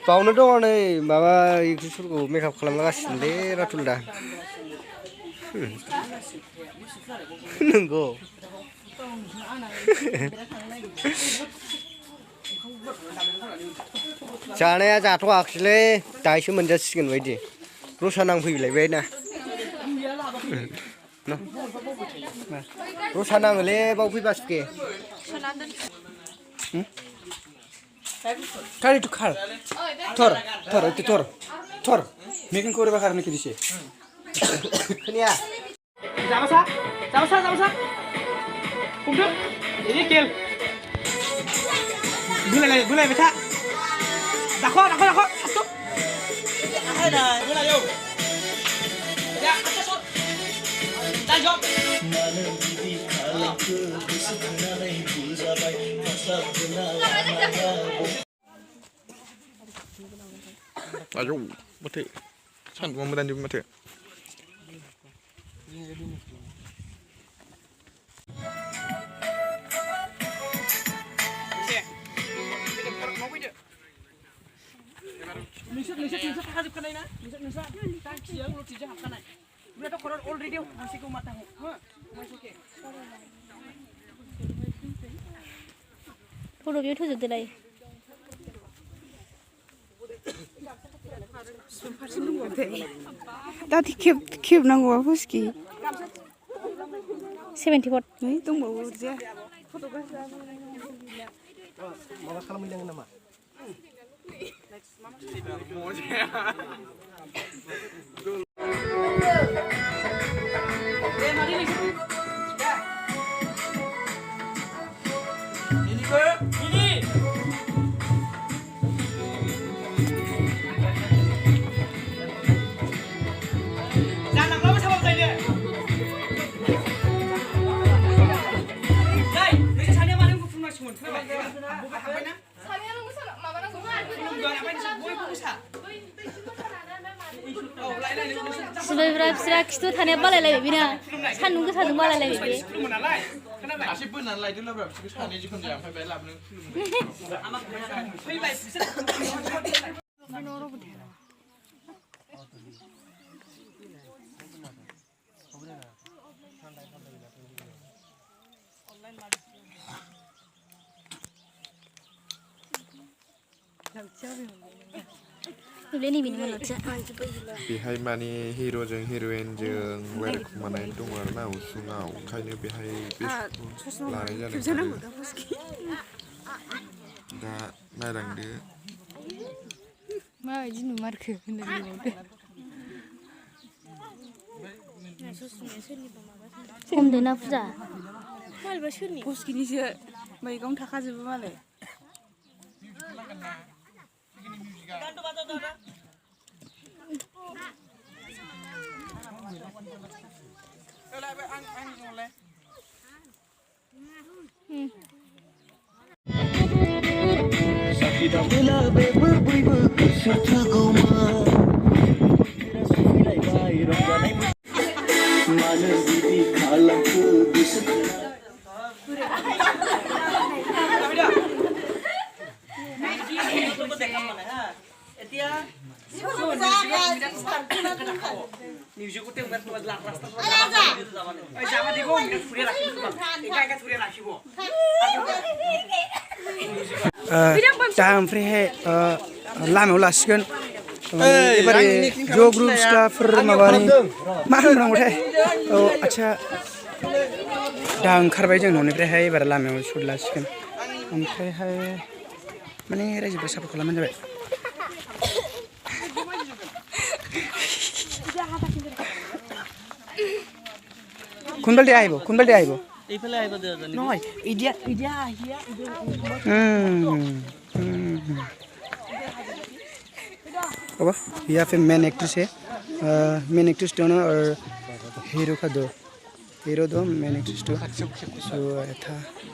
बावनो दङ नै माबा एक्ट्रिसफोरखौ मेकआप खालामलागासिनोलै राथुल दा नंगौ जानाया जाथ'वाखैलै दासो मोनजासिगोन बायदि रसा नांफैलायबाय ना रसा नाङोलै बाव फैबासो फे Kali tu kal. Tor, itu tor. Making kau bakar nak kiri sih. खोनाया Sama sa. Kumdu. Ini kill. Bulai baca. Dako. Satu. Ada. Bulai yo. Ya, atas. Lanjut. Ayo, mati. San mau medan juga mati. Nusuk hazib kanai na. Nusuk. Tangki yang lu tijah kanai. Udah tak koran already masih kau matamu. Masuk ke. फट' बेयाव थोजोबदोलाय दा खेबनांगौआ फुसखि 74 नै दंबावो जे माबा खालामहैनांगोन नामा बिस्रा खिथु थानाया बालायलायबाय बेना सान्दुं गोसाजों बालायलायबाय बे Masih benar lah itu lah berapa sih sana jikun dia sampai belak nih. Behind mani hero jeng heroine jeng wer mana itu warna usungau kayaknya behind bis lari jalan nggak nadang dia मा बायदि नुमारखो होननानै हमदोना फुजा फुसखिनिसो मैगं थाखाजोबो मालाय दा ओमफ्रायहाय लामायाव लासिगोन एबारे ज' ग्रुप स्टाफफोर माबानि मा होननांगौथाय औ आदसा दा ओंखारबाय जों न'निफ्रायहाय एबार लामायाव सुट लासिगोन ओमफ्रायहाय माने रायजोफोरा सापर्ट खालामबानो जाबाय কোনবালটি আহিব এইফালে আহিব নহয় ইডিয়া আহিয়া अब यहाँ पे मेन एक्ट्रेस है मेन एक्ट्रेस दोनों और हीरो का दो मेन एक्ट्रेस दो सो था